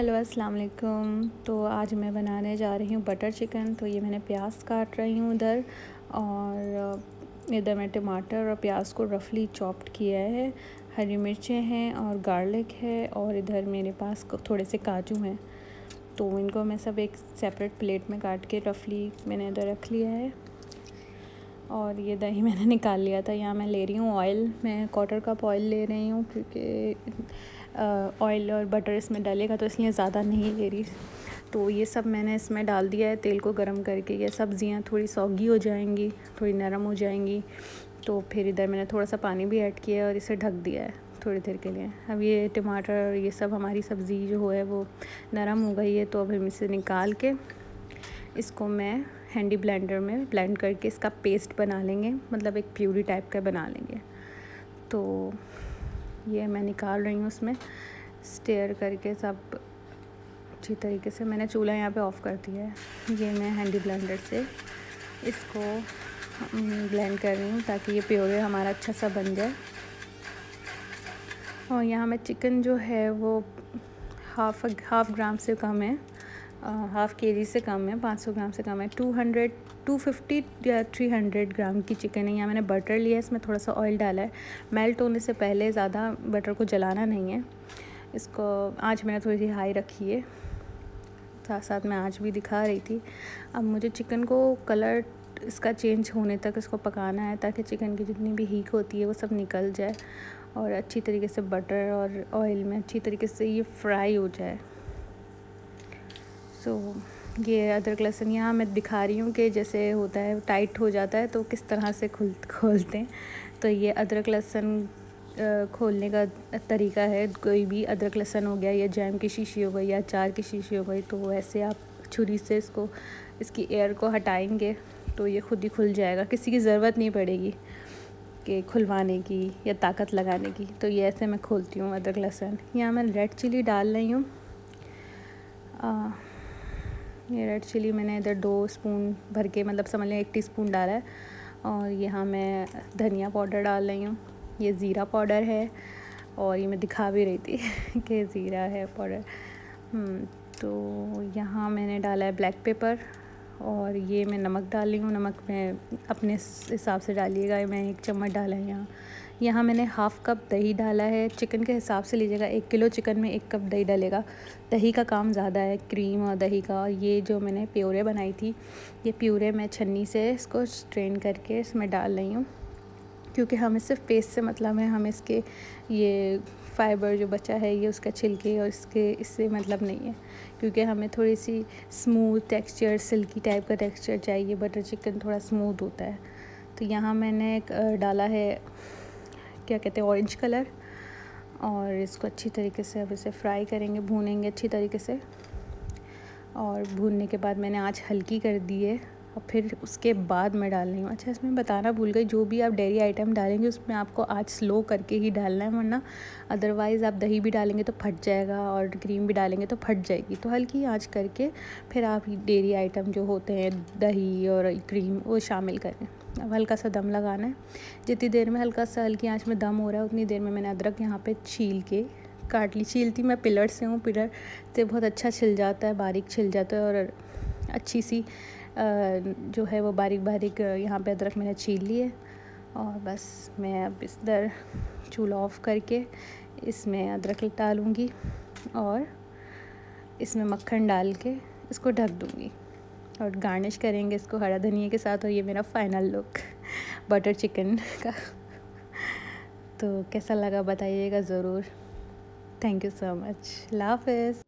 Hello अस्सलाम वालेकुम। तो आज मैं बनाने जा रही हूँ बटर चिकन। तो ये मैंने प्याज काट रही हूँ इधर, और इधर मैं टमाटर और प्याज को रफली चॉप्ड किया है। हरी मिर्चें हैं और गार्लिक है, और इधर मेरे पास थोड़े से काजू हैं। तो इनको मैं सब एक सेपरेट प्लेट में काट के रफली मैंने इधर रख लिया है। और ये दही मैंने निकाल लिया था। यहाँ मैं ले रही हूँ ऑयल, मैं क्वार्टर कप ऑयल ले रही हूँ, क्योंकि ऑयल और बटर इसमें डालेगा तो इसलिए ज़्यादा नहीं ले रही। तो ये सब मैंने इसमें डाल दिया है तेल को गरम करके। ये सब्ज़ियाँ थोड़ी सौगी हो जाएंगी, थोड़ी नरम हो जाएंगी। तो फिर इधर मैंने थोड़ा सा पानी भी ऐड किया है और इसे ढक दिया है थोड़ी देर के लिए। अब ये टमाटर ये सब हमारी सब्ज़ी जो है वो नरम हो गई है। तो अब हम इसे निकाल के इसको मैं हैंडी ब्लेंडर में ब्लेंड करके इसका पेस्ट बना लेंगे, मतलब एक प्यूरी टाइप का बना लेंगे। तो ये मैं निकाल रही हूँ, उसमें स्टेयर करके सब अच्छी तरीके से। मैंने चूल्हा यहाँ पे ऑफ़ कर दिया है। ये मैं हैंडी ब्लेंडर से इसको ब्लेंड कर रही हूँ ताकि ये प्योरे हमारा अच्छा सा बन जाए। और यहाँ मैं चिकन जो है वो हाफ़ ग्राम से कम है, हाफ़ केजी से कम है, 500 ग्राम से कम है। 250 या 300 ग्राम की चिकन है। यहाँ मैंने बटर लिया है, इसमें थोड़ा सा ऑयल डाला है। मेल्ट होने से पहले ज़्यादा बटर को जलाना नहीं है। इसको आँच मैंने थोड़ी सी हाई रखी है, साथ साथ मैं आँच भी दिखा रही थी। अब मुझे चिकन को कलर इसका चेंज होने तक इसको पकाना है, ताकि चिकन की जितनी भी हीट होती है वो सब निकल जाए और अच्छी तरीके से बटर और ऑयल में अच्छी तरीके से ये फ्राई हो जाए। सो ये अदरक लहसुन यहाँ मैं दिखा रही हूँ कि जैसे होता है टाइट हो जाता है तो किस तरह से खोलते हैं। तो ये अदरक लहसुन खोलने का तरीका है। कोई भी अदरक लहसुन हो गया, या जैम की शीशी हो गई, या अचार की शीशी हो गई, तो ऐसे आप छुरी से इसकी एयर को हटाएंगे तो ये खुद ही खुल जाएगा। किसी की ज़रूरत नहीं पड़ेगी कि खुलवाने की या ताकत लगाने की। तो ये ऐसे मैं खोलती हूँ अदरक लहसुन। यहाँ मैं रेड चिली डाल रही हूँ। ये रेड चिली मैंने इधर 2 स्पून भर के, मतलब समझ लें 1 टीस्पून डाला है। और यहाँ मैं धनिया पाउडर डाल रही हूँ। ये ज़ीरा पाउडर है, और ये मैं दिखा भी रही थी कि ज़ीरा है पाउडर। तो यहाँ मैंने डाला है ब्लैक पेपर, और ये मैं नमक डाल रही हूँ। नमक मैं अपने हिसाब से डालिएगा, मैं 1 चम्मच डाला है। यहाँ मैंने हाफ़ कप दही डाला है। चिकन के हिसाब से लीजिएगा, 1 किलो चिकन में 1 कप दही डालेगा। दही का काम ज़्यादा है, क्रीम और दही का। ये जो मैंने प्यूरे बनाई थी, ये प्यूरे मैं छन्नी से इसको स्ट्रेन करके इसमें डाल रही हूँ, क्योंकि हमें सिर्फ पेस्ट से मतलब है। हमें इसके ये फाइबर जो बचा है, ये उसका छिलके और इससे मतलब नहीं है, क्योंकि हमें थोड़ी सी स्मूथ टेक्सचर, सिल्की टाइप का टेक्सचर चाहिए। बटर चिकन थोड़ा स्मूथ होता है। तो यहाँ मैंने डाला है, क्या कहते हैं, ऑरेंज कलर। और इसको अच्छी तरीके से अब इसे फ्राई करेंगे, भूनेंगे अच्छी तरीके से। और भूनने के बाद मैंने आँच हल्की कर दी है, और फिर उसके बाद मैं डाल रही हूँ। अच्छा, इसमें बताना भूल गई, जो भी आप डेयरी आइटम डालेंगे उसमें आपको आँच स्लो करके ही डालना है, वरना अदरवाइज़ आप दही भी डालेंगे तो फट जाएगा, और क्रीम भी डालेंगे तो फट जाएगी। तो हल्की आँच करके फिर आप डेयरी आइटम जो होते हैं, दही और क्रीम, वो शामिल करें। अब हल्का सा दम लगाना है। जितनी देर में हल्का सा हल्की आँच में दम हो रहा है, उतनी देर में मैंने अदरक यहाँ पे छील के छीलती मैं पिलर से हूँ। पिलर से बहुत अच्छा छिल जाता है, बारीक छिल जाता है, और अच्छी सी जो है वो बारीक बारीक यहाँ पे अदरक मैंने छील ली है। और बस मैं अब इधर चूल्हा ऑफ़ करके इसमें अदरक डालूँगी, और इसमें मक्खन डाल के इसको ढक दूँगी, और गार्निश करेंगे इसको हरा धनिया के साथ। और ये मेरा फ़ाइनल लुक बटर चिकन का। तो कैसा लगा बताइएगा ज़रूर। Thank you so much. Allah हाफ़िज़।